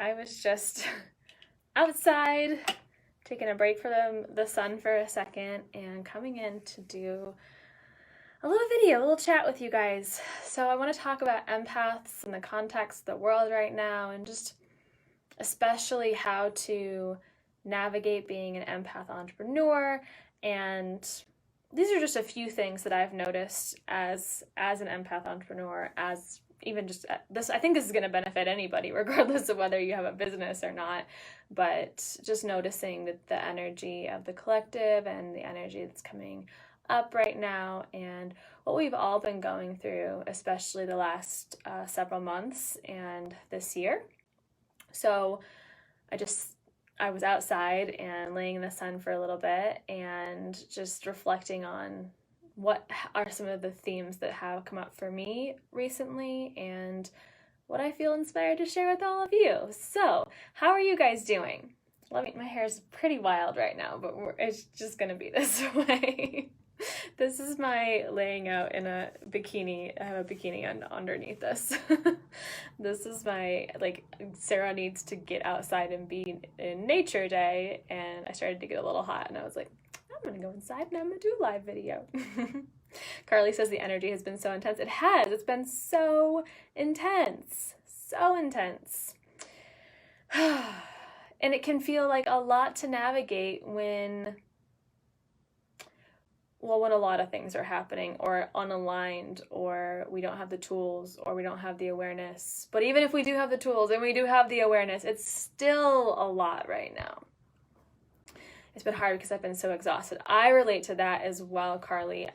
I was just outside, taking a break from the sun for a second, and coming in to do a little video, a little chat with you guys. So I want to talk about empaths in the context of the world right now, and just especially how to navigate being an empath entrepreneur. And these are just a few things that I've noticed as an empath entrepreneur, as even just this. I think this is going to benefit anybody, regardless of whether you have a business or not. But just noticing that the energy of the collective and the energy that's coming up right now, and what we've all been going through, especially the last several months and this year. So I was outside and laying in the sun for a little bit and just reflecting on what are some of the themes that have come up for me recently and what I feel inspired to share with all of you. So, how are you guys doing? My hair is pretty wild right now, but it's just gonna be this way. This is my laying out in a bikini. I have a bikini underneath this. This is my, Sarah needs to get outside and be in nature day, and I started to get a little hot, and I was like, I'm gonna go inside and I'm gonna do a live video. Carly says the energy has been so intense. It has. It's been so intense. So intense. And it can feel like a lot to navigate when a lot of things are happening or unaligned, or we don't have the tools, or we don't have the awareness. But even if we do have the tools and we do have the awareness, it's still a lot right now. It's been hard because I've been so exhausted. I relate to that as well, Carly.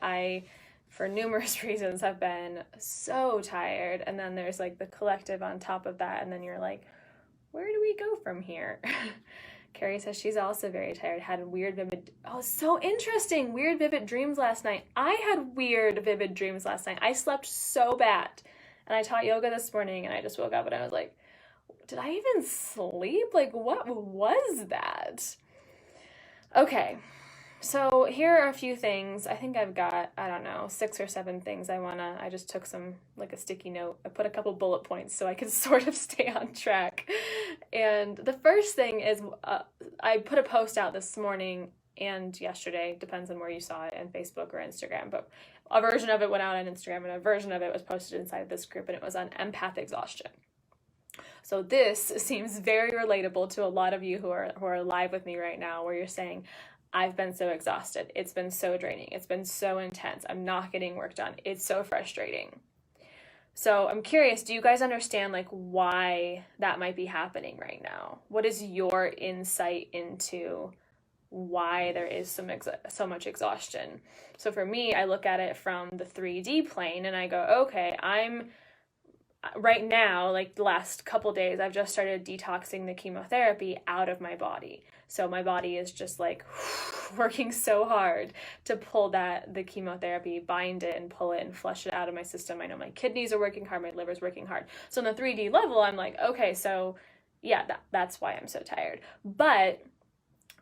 For numerous reasons, have been so tired. And then there's the collective on top of that. And then you're like, where do we go from here? Carrie says she's also very tired, had weird, vivid, so interesting, weird, vivid dreams last night. I had weird, vivid dreams last night. I slept so bad. And I taught yoga this morning, and I just woke up and I was like, did I even sleep? What was that? Okay, so here are a few things. I think I've got, 6 or 7 things I just took some, a sticky note. I put a couple bullet points so I could sort of stay on track. And the first thing is, I put a post out this morning and yesterday, depends on where you saw it, on Facebook or Instagram, but a version of it went out on Instagram and a version of it was posted inside this group, and it was on empath exhaustion. So this seems very relatable to a lot of you who are live with me right now, where you're saying, I've been so exhausted. It's been so draining. It's been so intense. I'm not getting work done. It's so frustrating. So I'm curious, do you guys understand why that might be happening right now? What is your insight into why there is so much exhaustion? So for me, I look at it from the 3D plane and I go, okay, right now, the last couple days, I've just started detoxing the chemotherapy out of my body. So my body is just working so hard to pull the chemotherapy, bind it and pull it and flush it out of my system. I know my kidneys are working hard, my liver's working hard. So on the 3D level, I'm like, okay, so yeah, that's why I'm so tired. But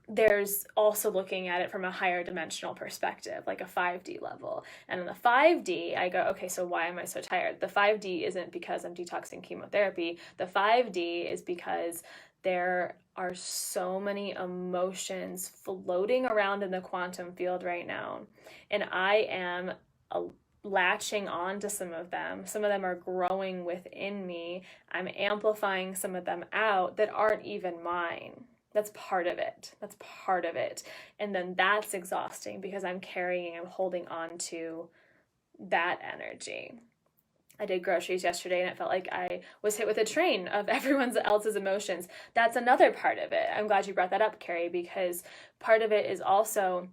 there's also looking at it from a higher dimensional perspective, like a 5D level. And on the 5D, I go, okay, so why am I so tired? The 5D isn't because I'm detoxing chemotherapy. The 5D is because there are so many emotions floating around in the quantum field right now. And I am latching on to some of them. Some of them are growing within me. I'm amplifying some of them out that aren't even mine. That's part of it. And then that's exhausting because I'm holding on to that energy. I did groceries yesterday and it felt like I was hit with a train of everyone else's emotions. That's another part of it. I'm glad you brought that up, Carrie, because part of it is also,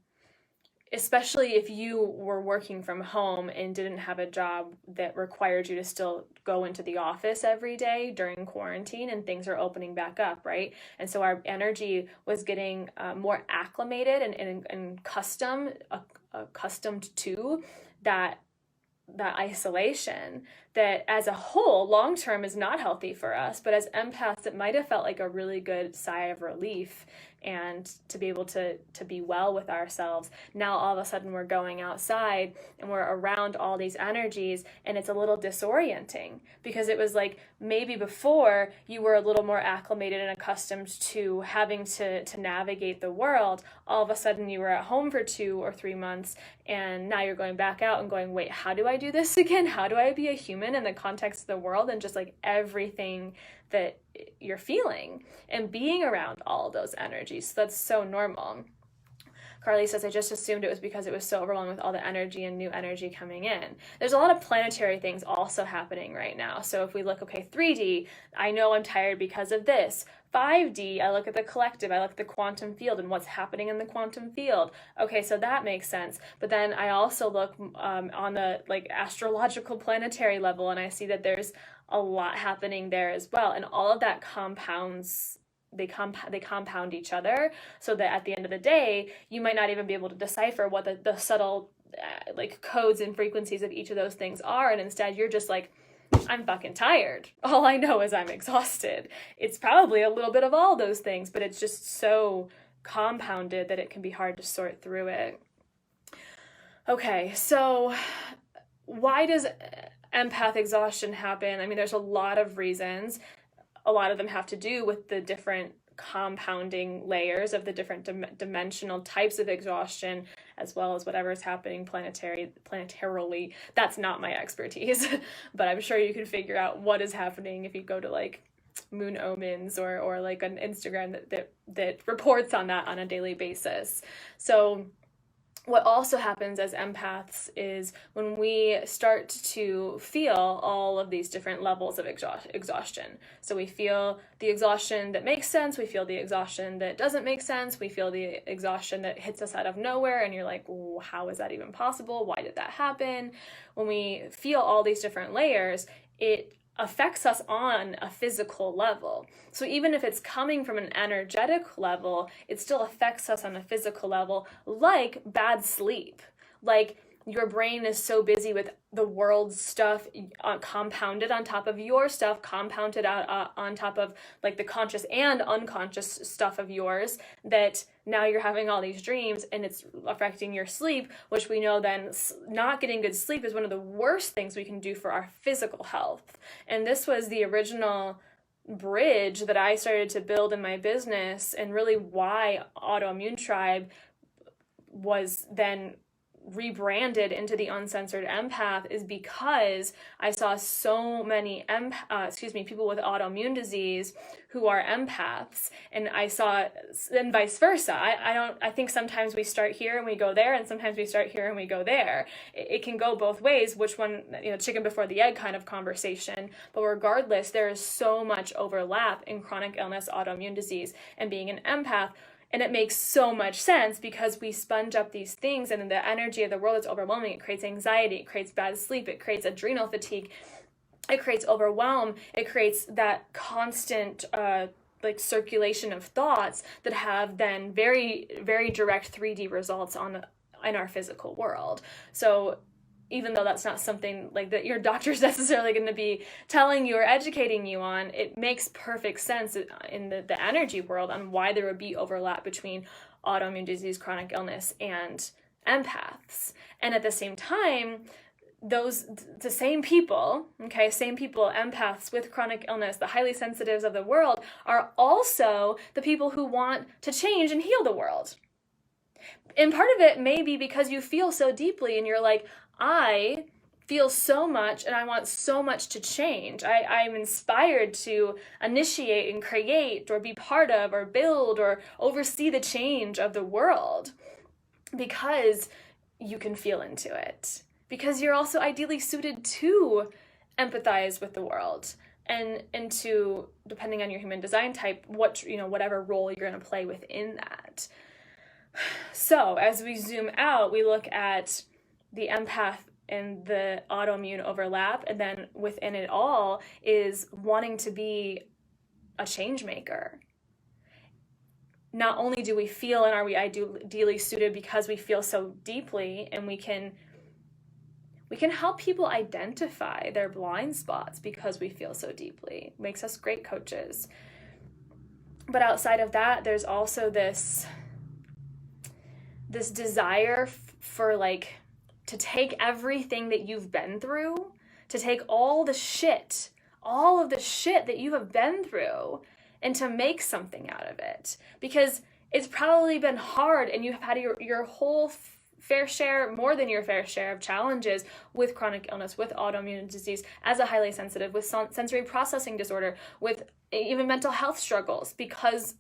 especially if you were working from home and didn't have a job that required you to still go into the office every day during quarantine and things are opening back up, right? And so our energy was getting more acclimated and accustomed to that isolation, that as a whole, long term is not healthy for us, but as empaths, it might have felt like a really good sigh of relief and to be able to be well with ourselves. Now all of a sudden we're going outside and we're around all these energies, and it's a little disorienting, because it was like maybe before you were a little more acclimated and accustomed to having to navigate the world. All of a sudden you were at home for 2 or 3 months, and now you're going back out and going, wait, how do I do this again? How do I be a human in the context of the world and just like everything that you're feeling and being around all those energies? So that's so normal. Carly says, I just assumed it was because it was so overwhelming with all the energy and new energy coming in. There's a lot of planetary things also happening right now. So if we look, okay, 3D, I know I'm tired because of this. 5D, I look at the collective, I look at the quantum field and what's happening in the quantum field. Okay, so that makes sense. But then I also look on the like astrological planetary level, and I see that there's a lot happening there as well. And all of that compounds, they compound each other, so that at the end of the day, you might not even be able to decipher what the subtle like codes and frequencies of each of those things are. And instead you're just like, I'm fucking tired. All I know is I'm exhausted. It's probably a little bit of all those things, but it's just so compounded that it can be hard to sort through it. Okay, so why does empath exhaustion happen? I mean, there's a lot of reasons. A lot of them have to do with the different compounding layers of the different dimensional types of exhaustion, as well as whatever is happening planetarily. That's not my expertise, but I'm sure you can figure out what is happening if you go to like Moon Omens or like an Instagram that reports on that on a daily basis. So what also happens as empaths is when we start to feel all of these different levels of exhaustion. So we feel the exhaustion that makes sense, we feel the exhaustion that doesn't make sense, we feel the exhaustion that hits us out of nowhere, and you're like, how is that even possible? Why did that happen? When we feel all these different layers, it affects us on a physical level. So even if it's coming from an energetic level, it still affects us on a physical level, like bad sleep. Like your brain is so busy with the world's stuff compounded on top of your stuff, compounded out on top of like the conscious and unconscious stuff of yours, that now you're having all these dreams and it's affecting your sleep, which we know then not getting good sleep is one of the worst things we can do for our physical health. And this was the original bridge that I started to build in my business, and really why Autoimmune Tribe was then rebranded into the Uncensored Empath, is because I saw so many people with autoimmune disease who are empaths, and I saw, and vice versa. I think sometimes we start here and we go there, and sometimes we start here and we go there. It can go both ways, which one, chicken before the egg kind of conversation. But regardless, there is so much overlap in chronic illness, autoimmune disease, and being an empath. And it makes so much sense, because we sponge up these things, and the energy of the world is overwhelming. It creates anxiety, it creates bad sleep, it creates adrenal fatigue, it creates overwhelm, it creates that constant circulation of thoughts that have then very, very direct 3D results in our physical world. So even though that's not something like that your doctor's necessarily going to be telling you or educating you on, it makes perfect sense in the energy world on why there would be overlap between autoimmune disease, chronic illness, and empaths. And at the same time, the same people, empaths with chronic illness, the highly sensitives of the world, are also the people who want to change and heal the world. And part of it may be because you feel so deeply and you're like, I feel so much and I want so much to change. I'm inspired to initiate and create or be part of or build or oversee the change of the world, because you can feel into it. Because you're also ideally suited to empathize with the world and to, depending on your human design type, whatever role you're going to play within that. So as we zoom out, we look at the empath and the autoimmune overlap, and then within it all is wanting to be a change maker. Not only do we feel and are we ideally suited because we feel so deeply, and we can We can help people identify their blind spots because we feel so deeply. It makes us great coaches. But outside of that, there's also this desire for like to take everything that you've been through, to take all of the shit that you have been through, and to make something out of it. Because it's probably been hard, and you have had your whole fair share, more than your fair share of challenges with chronic illness, with autoimmune disease, as a highly sensitive, with sensory processing disorder, with even mental health struggles,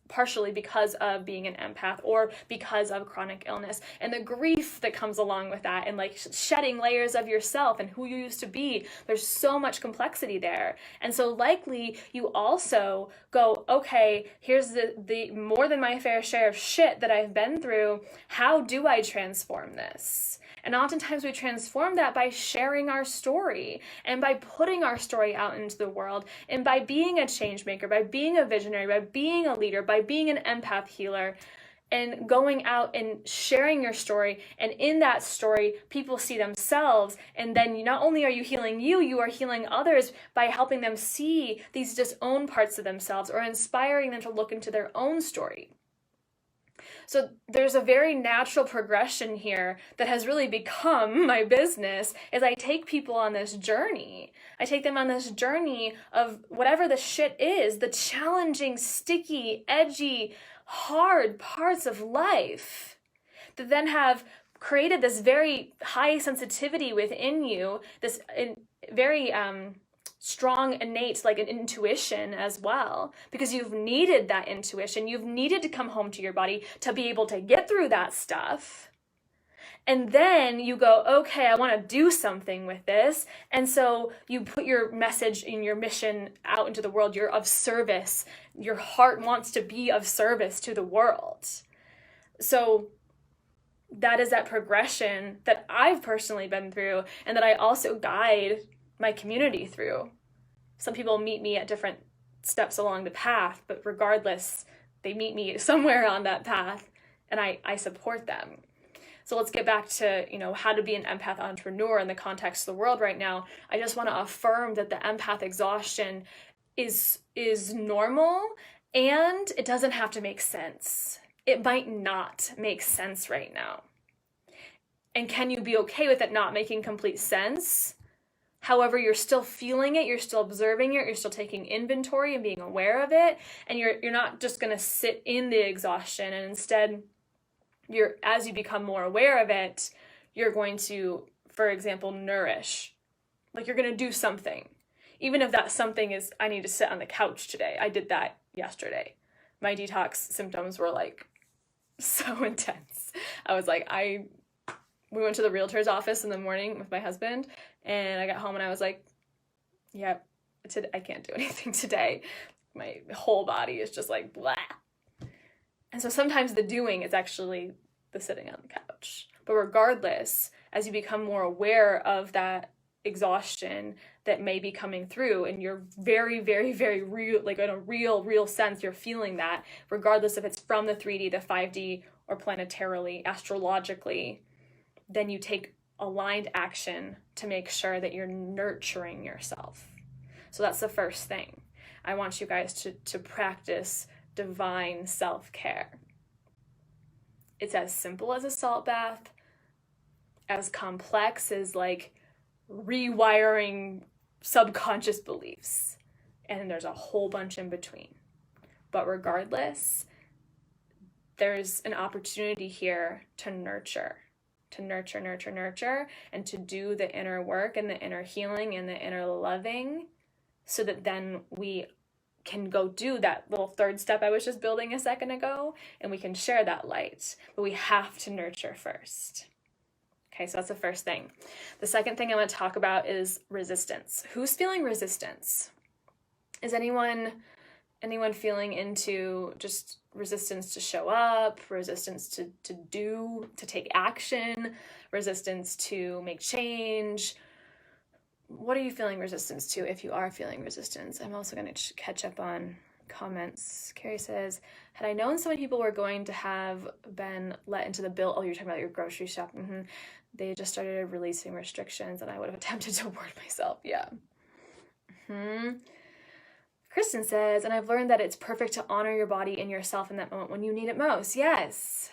partially because of being an empath or because of chronic illness, and the grief that comes along with that, and like shedding layers of yourself and who you used to be. There's so much complexity there. And so likely you also go, okay, here's the more than my fair share of shit that I've been through. How do I transform this? And oftentimes we transform that by sharing our story and by putting our story out into the world, and by being a change maker, by being a visionary, by being a leader, by being an empath healer, and going out and sharing your story. And in that story, people see themselves. And then not only are you healing you are healing others by helping them see these disowned parts of themselves, or inspiring them to look into their own story. So there's a very natural progression here that has really become my business, as I take people on this journey. I take them on this journey of whatever the shit is, the challenging, sticky, edgy, hard parts of life that then have created this very high sensitivity within you, this very strong innate like an intuition as well, because you've needed that intuition. You've needed to come home to your body to be able to get through that stuff. And then you go, okay, I want to do something with this. And so you put your message and your mission out into the world. You're of service. Your heart wants to be of service to the world. So that is that progression that I've personally been through, and that I also guide my community through. Some people meet me at different steps along the path, but regardless, they meet me somewhere on that path, and I support them. So let's get back to, how to be an empath entrepreneur in the context of the world right now. I just want to affirm that the empath exhaustion is normal, and it doesn't have to make sense. It might not make sense right now. And can you be okay with it not making complete sense? However, you're still feeling it, you're still observing it, you're still taking inventory and being aware of it, and you're not just going to sit in the exhaustion, and instead, as you become more aware of it, you're going to, for example, nourish. Like, you're going to do something. Even if that something is, I need to sit on the couch today. I did that yesterday. My detox symptoms were like so intense. I was like, we went to the realtor's office in the morning with my husband, and I got home and I was like, yeah, I can't do anything today. My whole body is just like, blah. And so sometimes the doing is actually the sitting on the couch. But regardless, as you become more aware of that exhaustion that may be coming through, and you're very, very, very real, like in a real sense, you're feeling that, regardless if it's from the 3D, the 5D, or planetarily, astrologically, then you take aligned action to make sure that you're nurturing yourself. So that's the first thing. I want you guys to practice divine self-care. It's as simple as a salt bath, as complex as like rewiring subconscious beliefs, and there's a whole bunch in between. But regardless, there's an opportunity here to nurture, and to do the inner work and the inner healing and the inner loving, so that then we can go do that little third step I was just building a second ago, and we can share that light. But we have to nurture first. Okay, so that's the first thing. The second thing I want to talk about is resistance. Who's feeling resistance? Is anyone feeling into just resistance to show up, resistance to take action, resistance to make change? What are you feeling resistance to if you are feeling resistance? I'm also going to catch up on comments. Carrie says, had I known so many people were going to have been let into the bill, oh, you're talking about your grocery shop. They just started releasing restrictions and I would have attempted to ward myself. Yeah. Kristen says, and I've learned that it's perfect to honor your body and yourself in that moment when you need it most. Yes.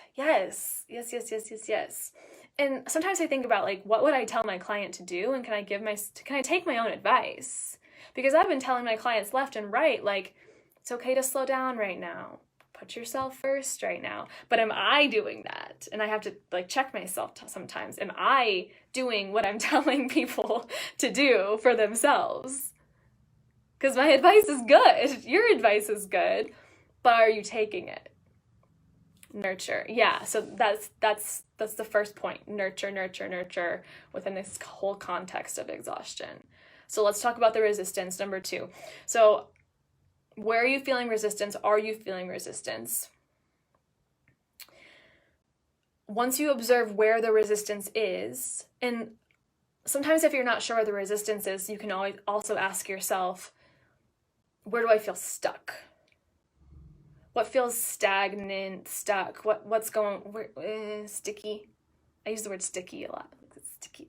And sometimes I think about, like, what would I tell my client to do? And can I take my own advice? Because I've been telling my clients left and right, like, it's okay to slow down right now. Put yourself first right now. But am I doing that? And I have to, like, check myself sometimes. Am I doing what I'm telling people to do for themselves? Because my advice is good. Your advice is good. But are you taking it? Nurture. Yeah, so that's the first point. Nurture within this whole context of exhaustion. So let's talk about the resistance, number 2. So where are you feeling resistance? Are you feeling resistance? Once you observe where the resistance is, and sometimes if you're not sure where the resistance is, you can always also ask yourself, where do I feel stuck? What feels stagnant, stuck? What's going, sticky? I use the word sticky a lot.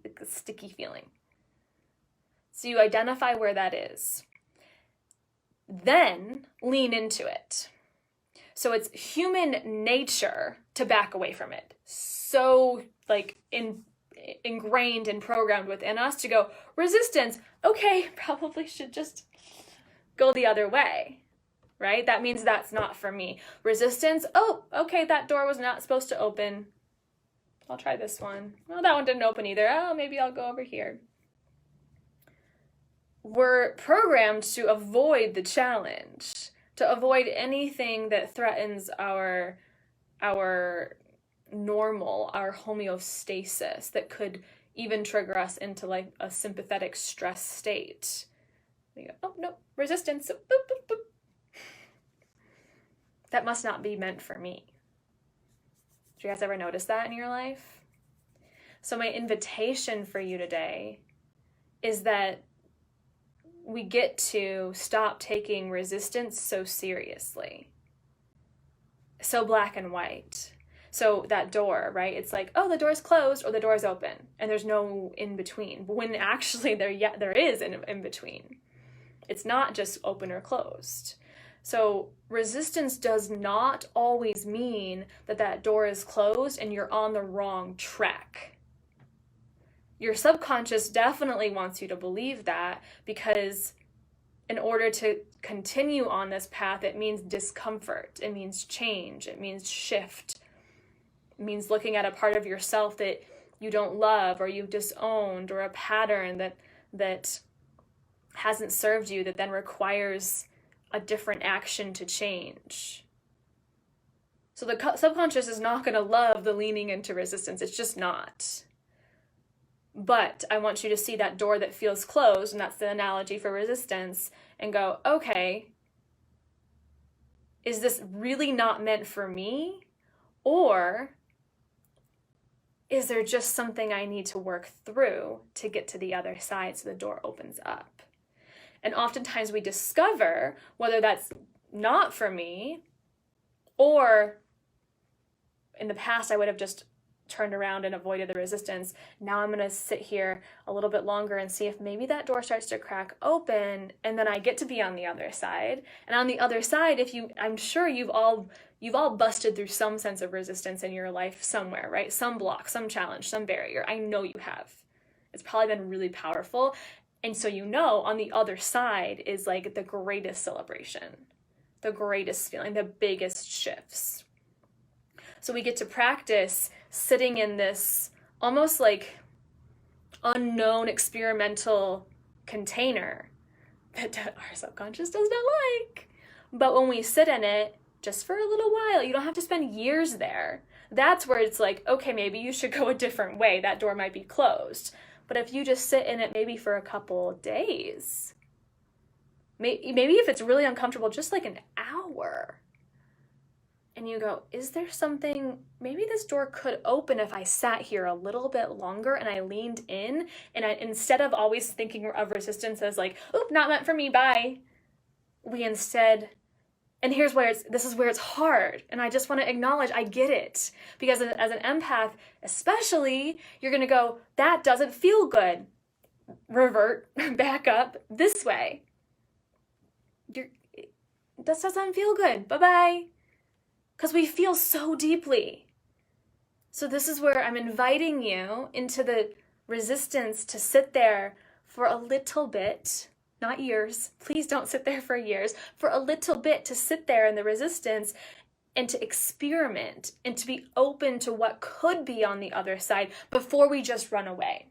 Like a sticky feeling. So you identify where that is. Then lean into it. So it's human nature to back away from it. So, like, ingrained and programmed within us to go, resistance, okay, probably should just go the other way, right? That means that's not for me. Resistance, oh, okay, that door was not supposed to open. I'll try this one. Oh, that one didn't open either. Oh, maybe I'll go over here. We're programmed to avoid the challenge, to avoid anything that threatens our normal, our homeostasis, that could even trigger us into, like, a sympathetic stress state. We go, oh, no, resistance, boop, boop, boop. That must not be meant for me. Do you guys ever notice that in your life? So my invitation for you today is that we get to stop taking resistance so seriously. So black and white. So that door, right? It's like, oh, the door's closed or the door's open, and there's no in between. But when actually there is an in between. It's not just open or closed. So resistance does not always mean that door is closed and you're on the wrong track. Your subconscious definitely wants you to believe that, because in order to continue on this path, it means discomfort, it means change, it means shift, it means looking at a part of yourself that you don't love or you've disowned, or a pattern that hasn't served you, that then requires a different action to change. So the subconscious is not going to love the leaning into resistance. It's just not. But I want you to see that door that feels closed, and that's the analogy for resistance, and go, okay, is this really not meant for me? Or is there just something I need to work through to get to the other side so the door opens up? And oftentimes we discover whether that's not for me, or in the past I would have just turned around and avoided the resistance. Now I'm going to sit here a little bit longer and see if maybe that door starts to crack open, and then I get to be on the other side. And on the other side, I'm sure you've all busted through some sense of resistance in your life somewhere, right? Some block, some challenge, some barrier. I know you have. It's probably been really powerful. And so on the other side is like the greatest celebration, the greatest feeling, the biggest shifts. So we get to practice sitting in this almost like unknown experimental container that our subconscious does not like. But when we sit in it just for a little while, you don't have to spend years there. That's where it's like, okay, maybe you should go a different way. That door might be closed. But if you just sit in it maybe for a couple days, maybe if it's really uncomfortable, just like an hour, and you go, is there something, maybe this door could open if I sat here a little bit longer and I leaned in, and instead of always thinking of resistance as like, oop, not meant for me, bye, we instead And this is where it's hard. And I just want to acknowledge, I get it. Because as an empath, especially, you're going to go, that doesn't feel good. Revert back up this way. This doesn't feel good. Bye-bye. Because we feel so deeply. So this is where I'm inviting you into the resistance to sit there for a little bit, not years. Please don't sit there for years. For a little bit, to sit there in the resistance and to experiment and to be open to what could be on the other side before we just run away.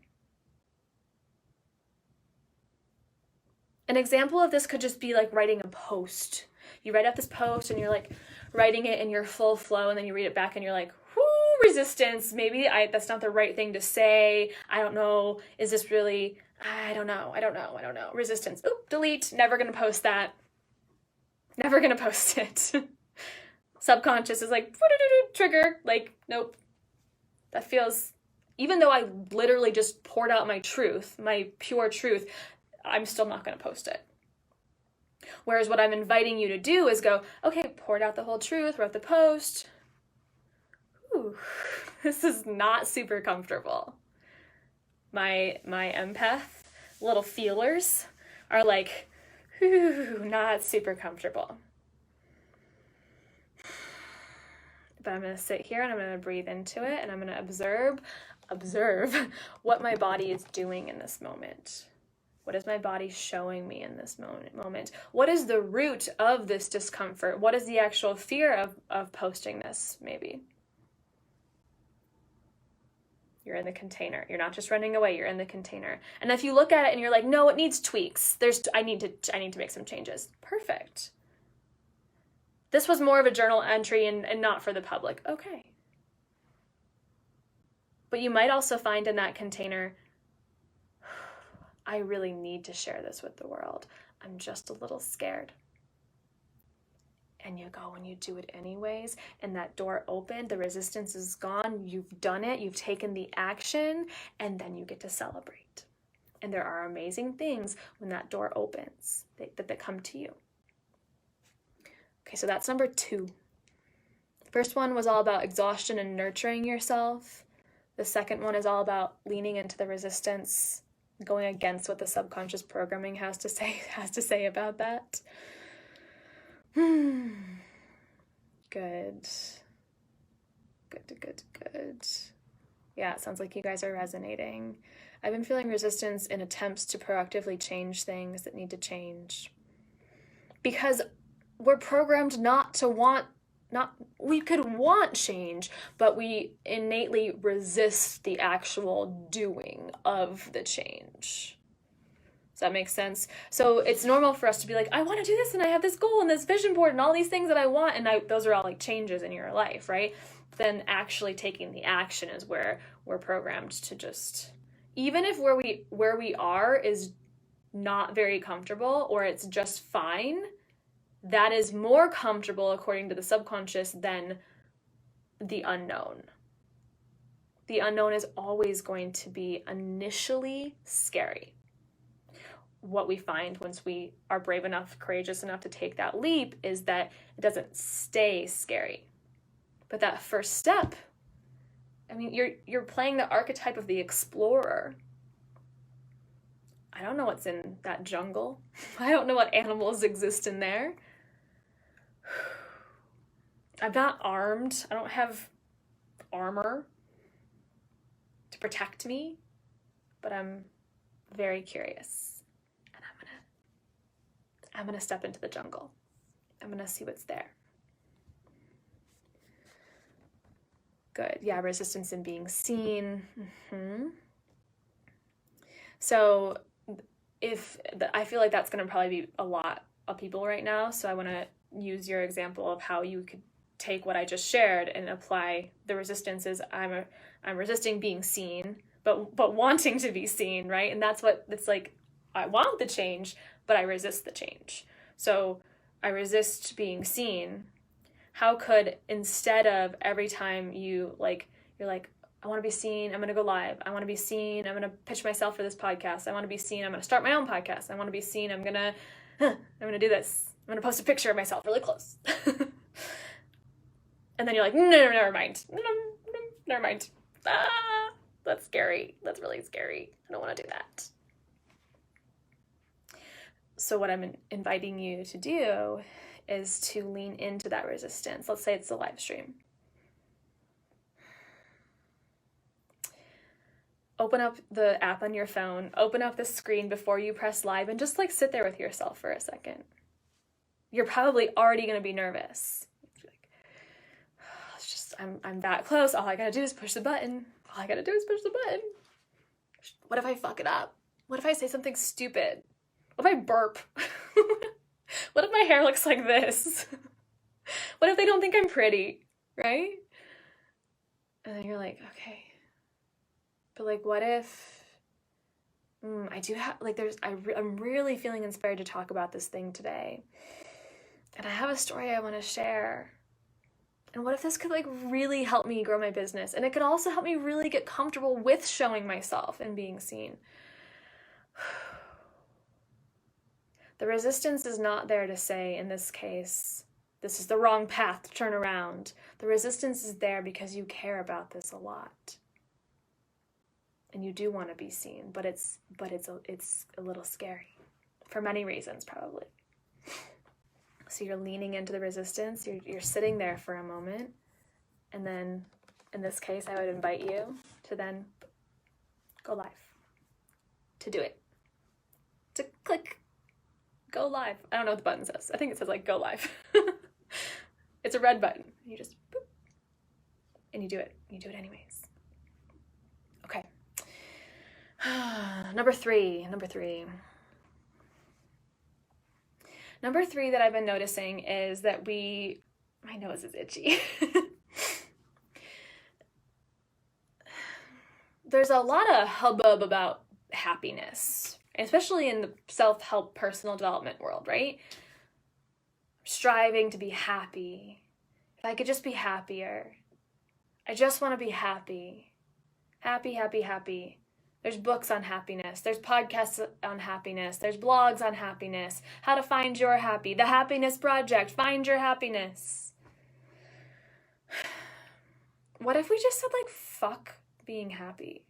An example of this could just be like writing a post. You write out this post and you're like writing it in your full flow, and then you read it back and you're like, whoo, resistance. Maybe that's not the right thing to say. I don't know. Is this really, I don't know. Resistance. Oop, delete. Never going to post that. Never going to post it. Subconscious is like, trigger. Like, nope. That feels, even though I literally just poured out my truth, my pure truth, I'm still not going to post it. Whereas what I'm inviting you to do is go, okay, poured out the whole truth, wrote the post. Ooh, this is not super comfortable. My empath little feelers are like, ooh, not super comfortable. But I'm going to sit here and I'm going to breathe into it, and I'm going to observe what my body is doing in this moment. What is my body showing me in this moment? What is the root of this discomfort? What is the actual fear of posting this, maybe? You're in the container. You're not just running away, you're in the container. And if you look at it and you're like, no, it needs tweaks. I need to make some changes. Perfect. This was more of a journal entry and not for the public. Okay. But you might also find in that container, I really need to share this with the world. I'm just a little scared. And you go and you do it anyways, and that door opened, the resistance is gone, you've done it, you've taken the action, and then you get to celebrate. And there are amazing things when that door opens that come to you. Okay, so that's number 2. The first one was all about exhaustion and nurturing yourself. The second one is all about leaning into the resistance, going against what the subconscious programming has to say about that. Good. Yeah, it sounds like you guys are resonating. I've been feeling resistance in attempts to proactively change things that need to change. Because we're programmed we could want change, but we innately resist the actual doing of the change. Does that make sense? So it's normal for us to be like, I want to do this, and I have this goal and this vision board and all these things that I want, and those are all like changes in your life, right? Then actually taking the action is where we're programmed to just, even if where we are is not very comfortable or it's just fine, that is more comfortable according to the subconscious than the unknown. The unknown is always going to be initially scary. What we find once we are brave enough, courageous enough to take that leap is that it doesn't stay scary. But that first step, I mean, you're playing the archetype of the explorer. I don't know what's in that jungle. I don't know what animals exist in there. I'm not armed. I don't have armor to protect me, but I'm very curious. And I'm gonna step into the jungle. I'm gonna see what's there. Good. Yeah, resistance in being seen. So I feel like that's gonna probably be a lot of people right now. So I want to use your example of how you could take what I just shared and apply the resistance. Is I'm resisting being seen, but wanting to be seen, right? And that's what it's like. I want the change, but I resist the change. So I resist being seen. How could, instead of every time you're like, I want to be seen, I'm going to go live. I want to be seen, I'm going to pitch myself for this podcast. I want to be seen, I'm going to start my own podcast. I want to be seen, I'm going to do this. I'm going to post a picture of myself really close. And then you're like, no, never mind. No, never mind. Ah, that's scary. That's really scary. I don't want to do that. So what I'm inviting you to do is to lean into that resistance. Let's say it's a live stream. Open up the app on your phone, open up the screen before you press live, and just like sit there with yourself for a second. You're probably already going to be nervous. I'm that close. All I gotta do is push the button. What if I fuck it up? What if I say something stupid? What if I burp? What if my hair looks like this? What if they don't think I'm pretty, right? And then you're like, okay. But like, what if I do have, like, I'm really feeling inspired to talk about this thing today. And I have a story I want to share. And what if this could like really help me grow my business? And it could also help me really get comfortable with showing myself and being seen. The resistance is not there to say, in this case, this is the wrong path, turn around. The resistance is there because you care about this a lot. And you do want to be seen, but it's a little scary for many reasons, probably. So you're leaning into the resistance, you're sitting there for a moment, and then, in this case, I would invite you to then go live, to do it, to click, go live. I don't know what the button says. I think it says like go live. It's a red button. You just boop, and you do it. You do it anyways. Okay. Number three. Number three that I've been noticing is that my nose is itchy. There's a lot of hubbub about happiness, especially in the self-help personal development world, right? Striving to be happy. If I could just be happier. I just want to be happy. Happy. There's books on happiness. There's podcasts on happiness. There's blogs on happiness. How to find your happy. The Happiness Project. Find your happiness. What if we just said like, fuck being happy?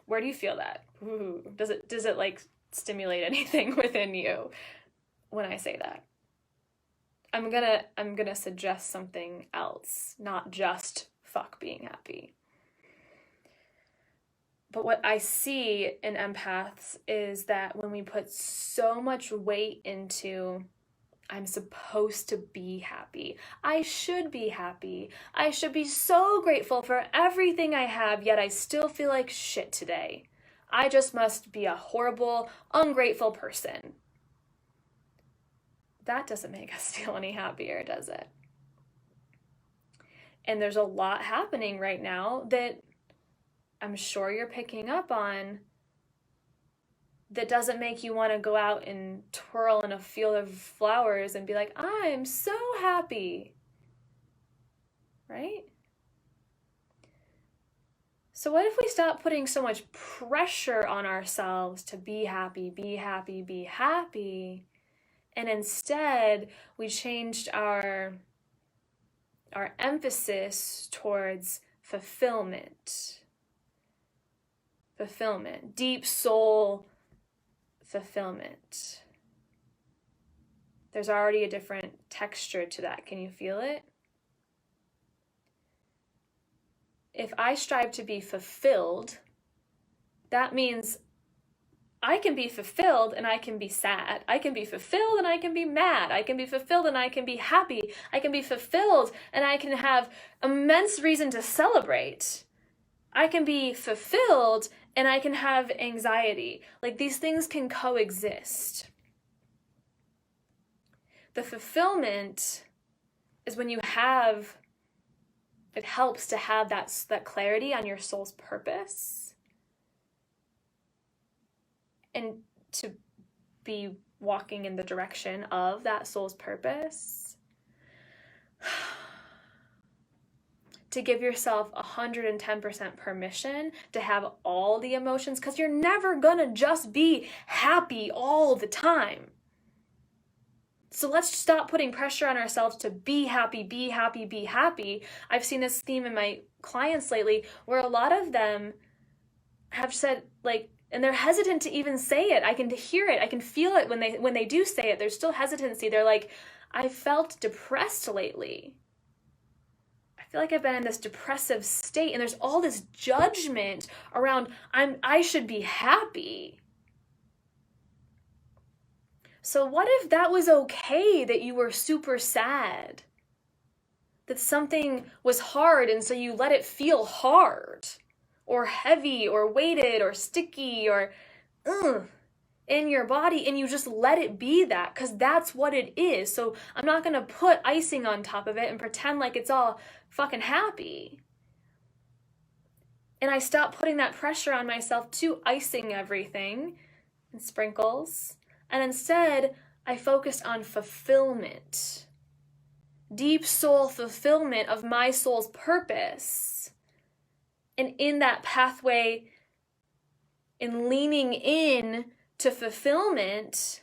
Where do you feel that? Ooh, does it like stimulate anything within you when I say that? I'm gonna suggest something else, not just fuck being happy. But what I see in empaths is that when we put so much weight into, I'm supposed to be happy. I should be happy. I should be so grateful for everything I have, yet I still feel like shit today. I just must be a horrible, ungrateful person. That doesn't make us feel any happier, does it? And there's a lot happening right now that I'm sure you're picking up on that doesn't make you want to go out and twirl in a field of flowers and be like, I'm so happy, right? So what if we stop putting so much pressure on ourselves to be happy, and instead we changed our emphasis towards fulfillment, deep soul fulfillment. There's already a different texture to that. Can you feel it? If I strive to be fulfilled, that means I can be fulfilled and I can be sad. I can be fulfilled and I can be mad. I can be fulfilled and I can be happy. I can be fulfilled and I can have immense reason to celebrate. I can be fulfilled and I can have anxiety. Like, these things can coexist. The fulfillment is when you have, it helps to have that clarity on your soul's purpose and to be walking in the direction of that soul's purpose. To give yourself 110% permission to have all the emotions, because you're never gonna just be happy all the time. So let's stop putting pressure on ourselves to be happy, be happy, be happy. I've seen this theme in my clients lately where a lot of them have said, like, and they're hesitant to even say it. I can hear it. I can feel it when they do say it. There's still hesitancy. They're like, I felt depressed lately. I feel like I've been in this depressive state, and there's all this judgment around I should be happy. So what if that was okay, that you were super sad? That something was hard and so you let it feel hard or heavy or weighted or sticky or in your body, and you just let it be that, because that's what it is. So I'm not going to put icing on top of it and pretend like it's all fucking happy. And I stopped putting that pressure on myself to icing everything and sprinkles. And instead, I focused on fulfillment. Deep soul fulfillment of my soul's purpose. And in that pathway, in leaning in to fulfillment,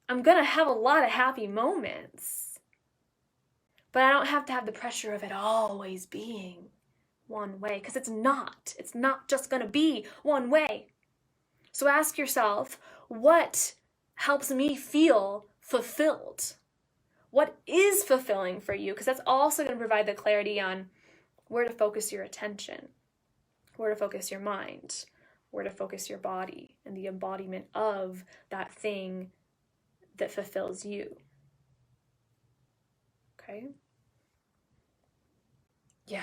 I'm going to have a lot of happy moments. But I don't have to have the pressure of it always being one way, because it's not. It's not just going to be one way. So ask yourself, what helps me feel fulfilled? What is fulfilling for you? Because that's also going to provide the clarity on where to focus your attention, where to focus your mind, where to focus your body, and the embodiment of that thing that fulfills you. Okay? Yeah.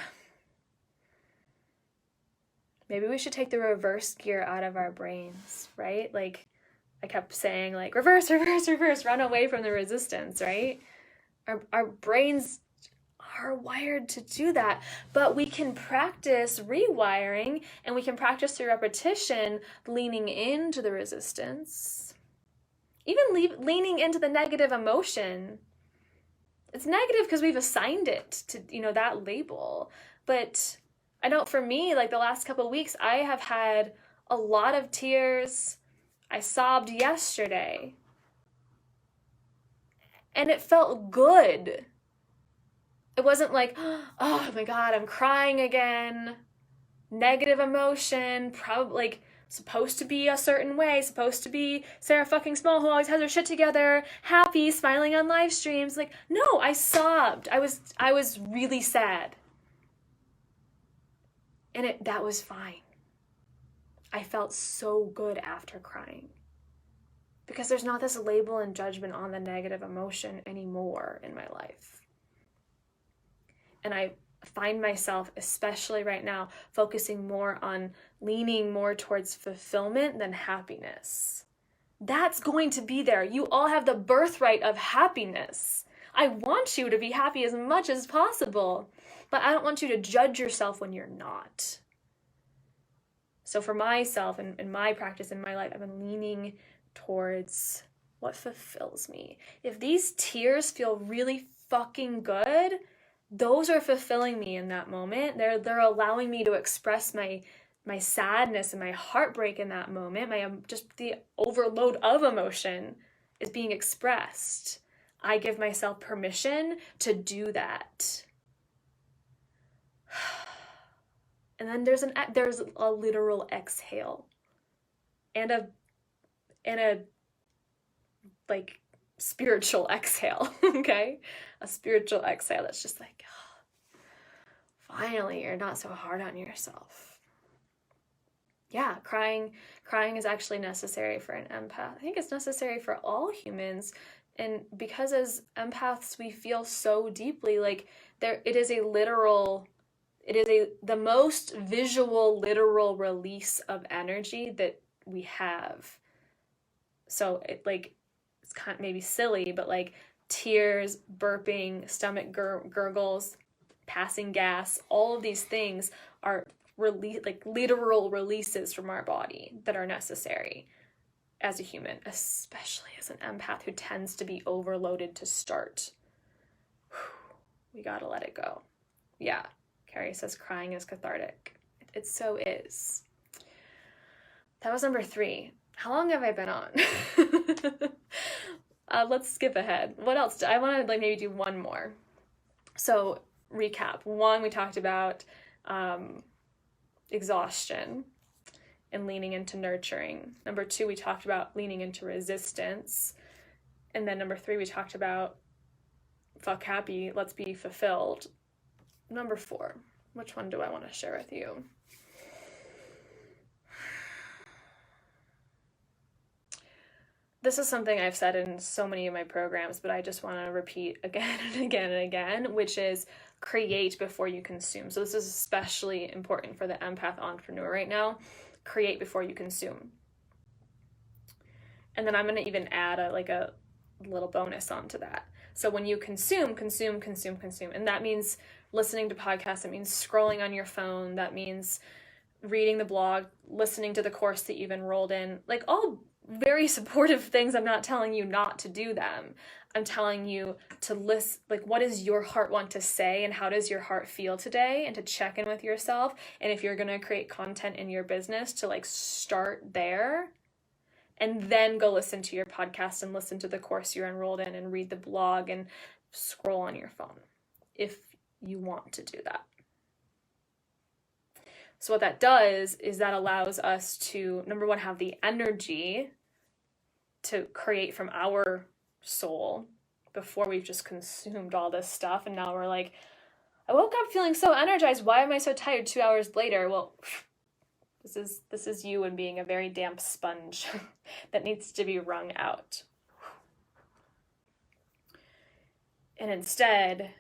Maybe we should take the reverse gear out of our brains, right? Like, I kept saying, like, reverse, reverse, reverse, run away from the resistance, right? Our brains are wired to do that, but we can practice rewiring, and we can practice through repetition leaning into the resistance, even leaning into the negative emotion. It's negative because we've assigned it to, that label. But I know for me, like the last couple of weeks, I have had a lot of tears. I sobbed yesterday, and it felt good. It wasn't like, oh my God, I'm crying again. Negative emotion, probably like supposed to be a certain way, supposed to be Sarah fucking Small, who always has her shit together, happy, smiling on live streams. Like, no, I sobbed. I was really sad. And that was fine. I felt so good after crying. Because there's not this label and judgment on the negative emotion anymore in my life. And I find myself, especially right now, focusing more on leaning more towards fulfillment than happiness. That's going to be there. You all have the birthright of happiness. I want you to be happy as much as possible, but I don't want you to judge yourself when you're not. So for myself and in my practice in my life, I've been leaning towards what fulfills me. If these tears feel really fucking good, those are fulfilling me in that moment. They're allowing me to express my sadness and my heartbreak in that moment. Just the overload of emotion is being expressed. I give myself permission to do that. And then there's a literal exhale and a like spiritual exhale, okay? A spiritual exhale that's just like, oh, finally, you're not so hard on yourself. Yeah, crying is actually necessary for an empath. I think it's necessary for all humans. And because as empaths, we feel so deeply, like it is the most visual, literal release of energy that we have. So it's kind of maybe silly, but like tears, burping, stomach gurgles, passing gas, all of these things are literal releases from our body that are necessary as a human, especially as an empath who tends to be overloaded to start. We gotta let it go. Yeah, Carrie says crying is cathartic. It so is. That was number 3. How long have I been on? Let's skip ahead. What else? I want to like maybe do one more. So recap. One, we talked about exhaustion and leaning into nurturing. Number two, we talked about leaning into resistance. And then number three, we talked about fuck happy, let's be fulfilled. Number four, which one do I want to share with you? This is something I've said in so many of my programs, but I just want to repeat again and again and again, which is create before you consume. So this is especially important for the empath entrepreneur right now. Create before you consume. And then I'm going to even add a little bonus onto that. So when you consume. And that means listening to podcasts. That means scrolling on your phone. That means reading the blog, listening to the course that you've enrolled in. Like all very supportive things. I'm not telling you not to do them. I'm telling you to listen, like what does your heart want to say and how does your heart feel today, and to check in with yourself. And if you're going to create content in your business, to like start there and then go listen to your podcast and listen to the course you're enrolled in and read the blog and scroll on your phone if you want to do that. So what that does is that allows us to, number one, have the energy to create from our soul before we've just consumed all this stuff. And now we're like, I woke up feeling so energized. Why am I so tired 2 hours later? Well, this is you and being a very damp sponge that needs to be wrung out. And instead,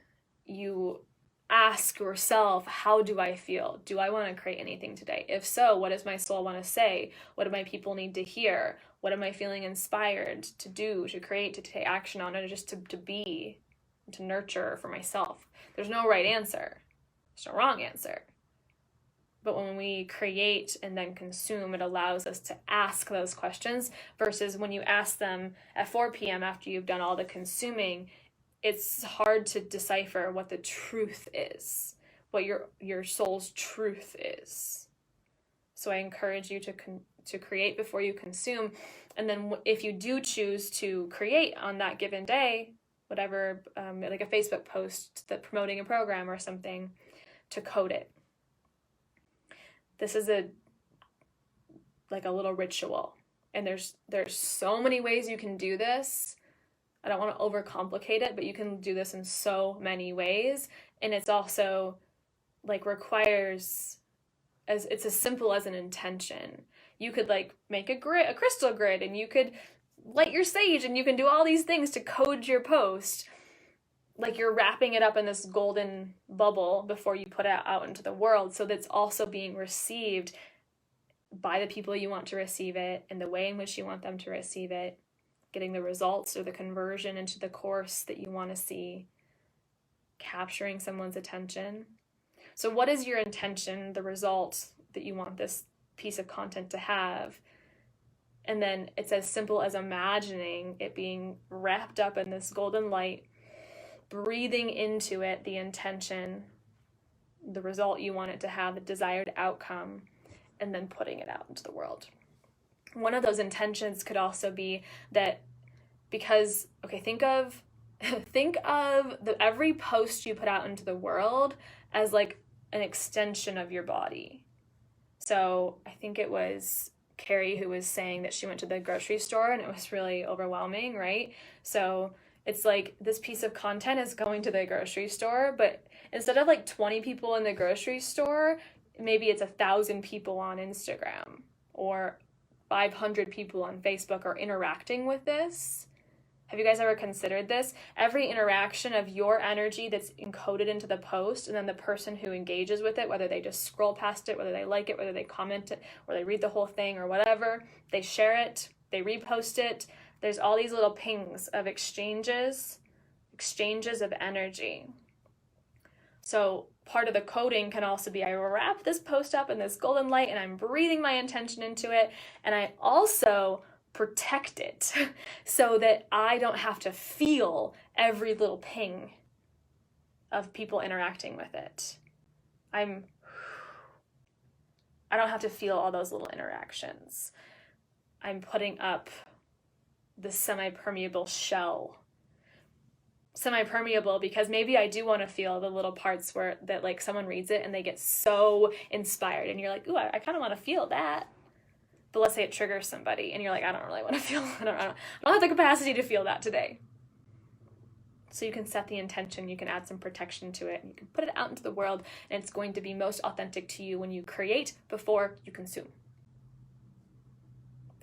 you ask yourself, how do I feel? Do I want to create anything today? If so, what does my soul want to say? What do my people need to hear? What am I feeling inspired to do, to create, to take action on, or just to be, to nurture for myself? There's no right answer. There's no wrong answer. But when we create and then consume, it allows us to ask those questions versus when you ask them at 4 p.m. after you've done all the consuming, it's hard to decipher what the truth is, what your soul's truth is. So I encourage you to create before you consume. And then if you do choose to create on that given day, whatever, like a Facebook post that promoting a program or something, to code it. This is a little ritual. And there's so many ways you can do this. I don't want to overcomplicate it, but you can do this in so many ways. And it's also requires, it's as simple as an intention. You could make a crystal grid, and you could light your sage, and you can do all these things to code your post. Like you're wrapping it up in this golden bubble before you put it out into the world, so that's also being received by the people you want to receive it in the way in which you want them to receive it, getting the results or the conversion into the course that you want to see, capturing someone's attention. So what is your intention, the result that you want this piece of content to have? And then it's as simple as imagining it being wrapped up in this golden light, breathing into it the intention, the result you want it to have, the desired outcome, and then putting it out into the world. One of those intentions could also be that because, think of every post you put out into the world as like an extension of your body. So I think it was Carrie who was saying that she went to the grocery store and it was really overwhelming, right? So it's like this piece of content is going to the grocery store, but instead of 20 people in the grocery store, maybe it's 1,000 people on Instagram or 500 people on Facebook are interacting with this. Have you guys ever considered this? Every interaction of your energy that's encoded into the post, and then the person who engages with it, whether they just scroll past it, whether they like it, whether they comment it, or they read the whole thing or whatever, they share it, they repost it. There's all these little pings of exchanges of energy. So part of the coding can also be I wrap this post up in this golden light and I'm breathing my intention into it, and I also protect it so that I don't have to feel every little ping of people interacting with it. I don't have to feel all those little interactions. I'm putting up the semi-permeable shell. Semi-permeable because maybe I do want to feel the little parts where that like someone reads it and they get so inspired and you're like, ooh, I kind of want to feel that. But let's say it triggers somebody and you're like, I don't really want to feel, I don't have the capacity to feel that today. So you can set the intention, you can add some protection to it, and you can put it out into the world, and it's going to be most authentic to you when you create before you consume.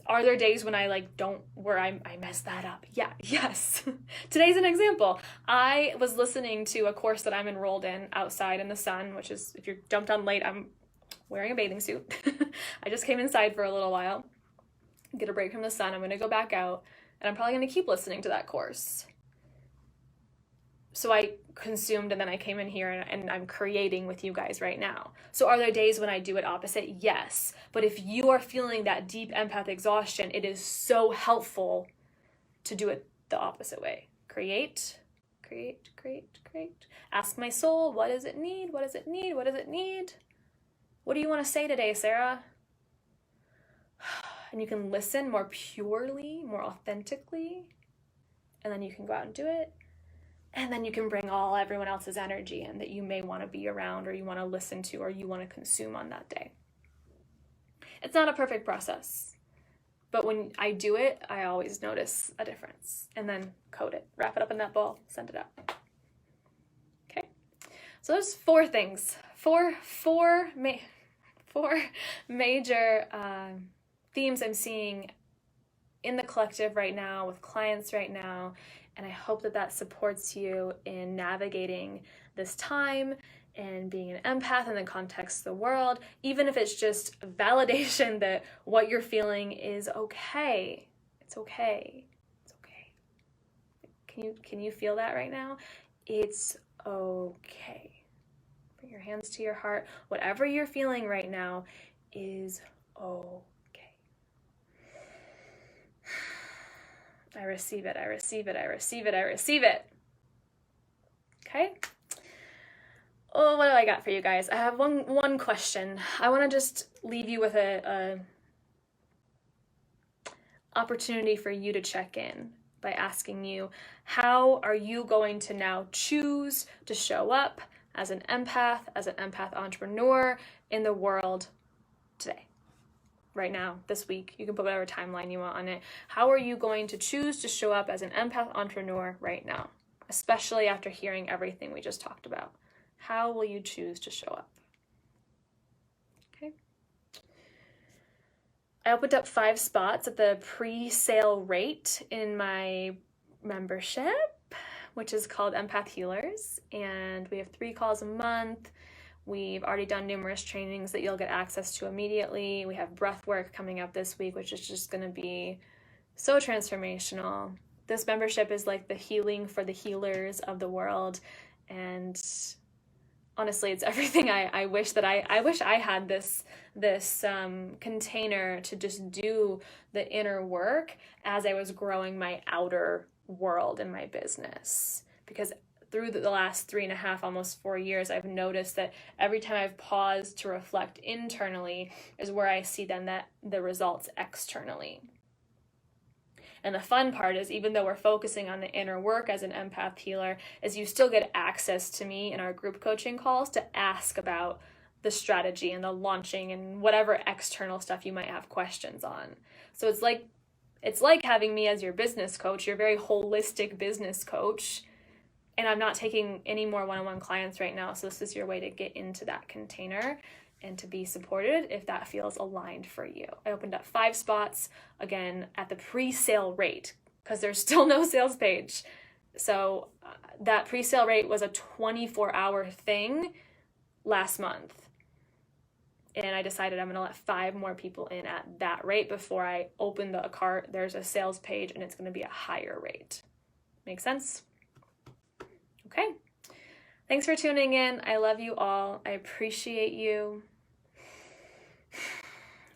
Are there days when I I mess that up? Yeah, yes. Today's an example. I was listening to a course that I'm enrolled in outside in the sun, which is, if you're jumped on late, I'm wearing a bathing suit. I just came inside for a little while, get a break from the sun. I'm going to go back out, and I'm probably going to keep listening to that course. So I consumed, and then I came in here and I'm creating with you guys right now. So are there days when I do it opposite? Yes. But if you are feeling that deep empath exhaustion, it is so helpful to do it the opposite way. Create, create, create, create. Ask my soul, what does it need? What does it need? What does it need? What do you want to say today, Sarah? And you can listen more purely, more authentically, and then you can go out and do it. And then you can bring everyone else's energy in that you may want to be around or you want to listen to or you want to consume on that day. It's not a perfect process, but when I do it, I always notice a difference. And then code it, wrap it up in that ball, send it out. Okay, so there's 4 things, four major themes I'm seeing in the collective right now, with clients right now. And I hope that supports you in navigating this time and being an empath in the context of the world, even if it's just validation that what you're feeling is okay. It's okay. It's okay. Can you feel that right now? It's okay. Bring your hands to your heart. Whatever you're feeling right now is okay. I receive it, I receive it, I receive it, I receive it. Okay? Oh, what do I got for you guys? I have one question. I want to just leave you with a opportunity for you to check in by asking you, how are you going to now choose to show up as an empath entrepreneur in the world today? Right now, this week, you can put whatever timeline you want on it. How are you going to choose to show up as an empath entrepreneur right now, especially after hearing everything we just talked about? How will you choose to show up? Okay. I opened up 5 spots at the pre-sale rate in my membership, which is called Empath Healers, and we have 3 calls a month. We've already done numerous trainings that you'll get access to immediately. We have breath work coming up this week, which is just going to be so transformational. This membership is like the healing for the healers of the world. And honestly, it's everything I wish that I wish I had this container to just do the inner work as I was growing my outer world in my business. Because through the last 3.5, almost 4 years, I've noticed that every time I've paused to reflect internally is where I see then that the results externally. And the fun part is, even though we're focusing on the inner work as an empath healer, is you still get access to me in our group coaching calls to ask about the strategy and the launching and whatever external stuff you might have questions on. So it's like having me as your business coach, your very holistic business coach. And I'm not taking any more one-on-one clients right now, so this is your way to get into that container and to be supported if that feels aligned for you. I opened up 5 spots, again, at the pre-sale rate, because there's still no sales page. So that pre-sale rate was a 24-hour thing last month. And I decided I'm going to let 5 more people in at that rate before I open the cart. There's a sales page, and it's going to be a higher rate. Make sense? Okay. Thanks for tuning in. I love you all. I appreciate you.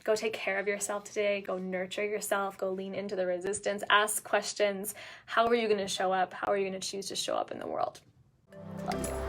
Go take care of yourself today. Go nurture yourself. Go lean into the resistance. Ask questions. How are you going to show up? How are you going to choose to show up in the world? Love you.